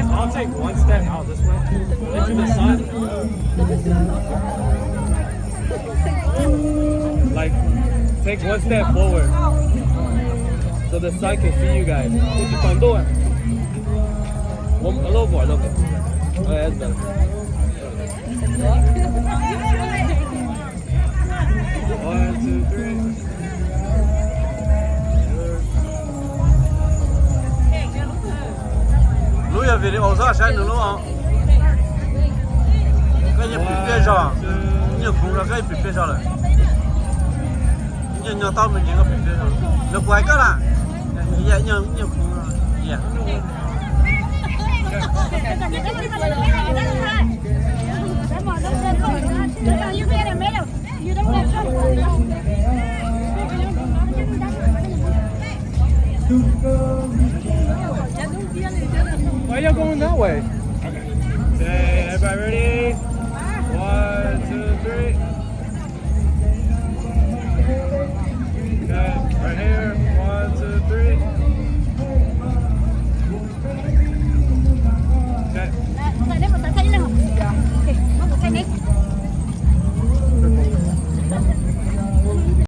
guys all take one step out this way into the sun. Like, take one step forward so the sun can see you guys. One, a little more, a little bit. Okay, that's better. One, two, three. Lúc giờ về đi ổ ra sẽ được lúc không? Cái gì bị phê sao? Nhiều khung là cái bị phê sao rồi? Nhiều tao mình chỉ có bị phê sao? Nó quay cái là nhiều khung là gì? Why are you going that way? Okay. Everybody ready?